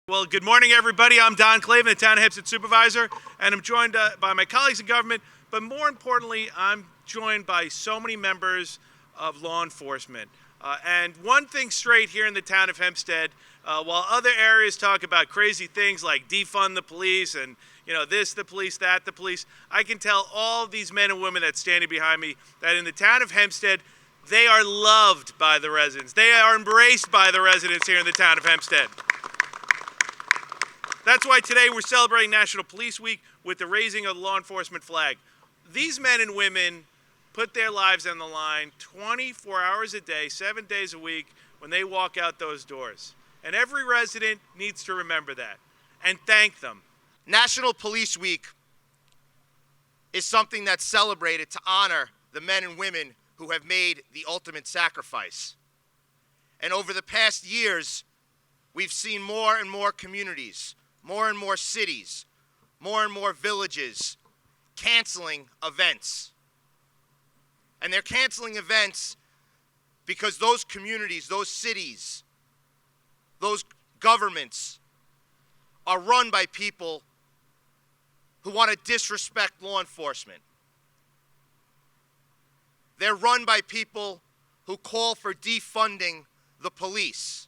Well, good morning, everybody. I'm Don Clavin, the Town of Hempstead Supervisor, and I'm joined by my colleagues in government, but more importantly, I'm joined by so many members of law enforcement. And one thing straight here in the town of Hempstead, while other areas talk about crazy things like defund the police and, this, the police, that, the police, I can tell all these men and women that's standing behind me that in the town of Hempstead, they are loved by the residents. They are embraced by the residents here in the town of Hempstead. That's why today we're celebrating National Police Week with the raising of the law enforcement flag. These men and women put their lives on the line 24 hours a day, 7 days a week when they walk out those doors. And every resident needs to remember that and thank them. National Police Week is something that's celebrated to honor the men and women who have made the ultimate sacrifice. And over the past years, we've seen more and more communities, more and more cities, more and more villages canceling events. And they're canceling events because those communities, those cities, those governments are run by people who want to disrespect law enforcement. They're run by people who call for defunding the police.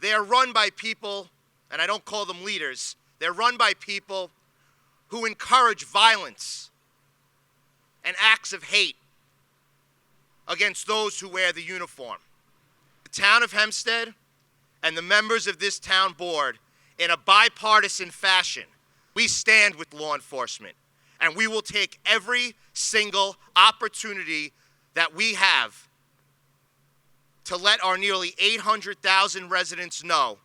They are run by people, and I don't call them leaders, they're run by people who encourage violence and acts of hate against those who wear the uniform. The town of Hempstead and the members of this town board, in a bipartisan fashion, we stand with law enforcement, and we will take every single opportunity that we have to let our nearly 800,000 residents know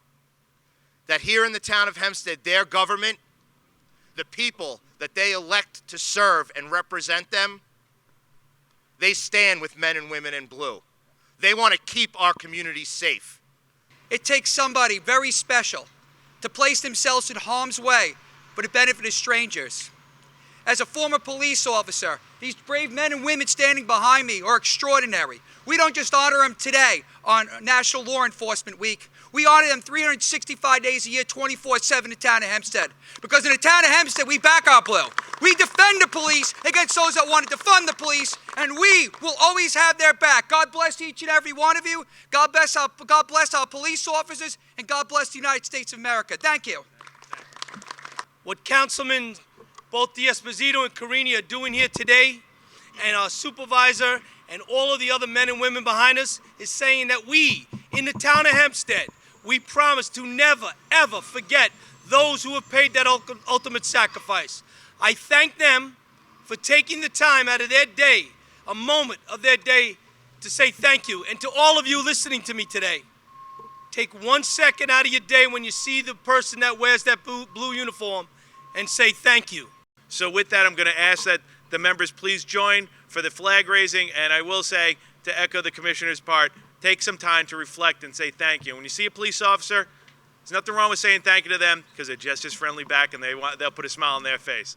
that here in the town of Hempstead, their government, the people that they elect to serve and represent them, they stand with men and women in blue. They want to keep our communities safe. It takes somebody very special to place themselves in harm's way for the benefit of strangers. As a former police officer, these brave men and women standing behind me are extraordinary. We don't just honor them today on National Law Enforcement Week. We honor them 365 days a year, 24/7 in the town of Hempstead. Because in the town of Hempstead, we back our blue. We defend the police against those that want to defund the police, and we will always have their back. God bless each and every one of you. God bless our police officers, and God bless the United States of America. Thank you. What Councilman both D'Esposito and Carini are doing here today, and our supervisor and all of the other men and women behind us, is saying that we, in the town of Hempstead, we promise to never, ever forget those who have paid that ultimate sacrifice. I thank them for taking the time out of their day, a moment of their day, to say thank you. And to all of you listening to me today, take 1 second out of your day when you see the person that wears that blue uniform and say thank you. So with that, I'm going to ask that the members please join for the flag raising, and I will say, to echo the commissioner's part, take some time to reflect and say thank you. When you see a police officer, there's nothing wrong with saying thank you to them because they're just as friendly back and they'll put a smile on their face.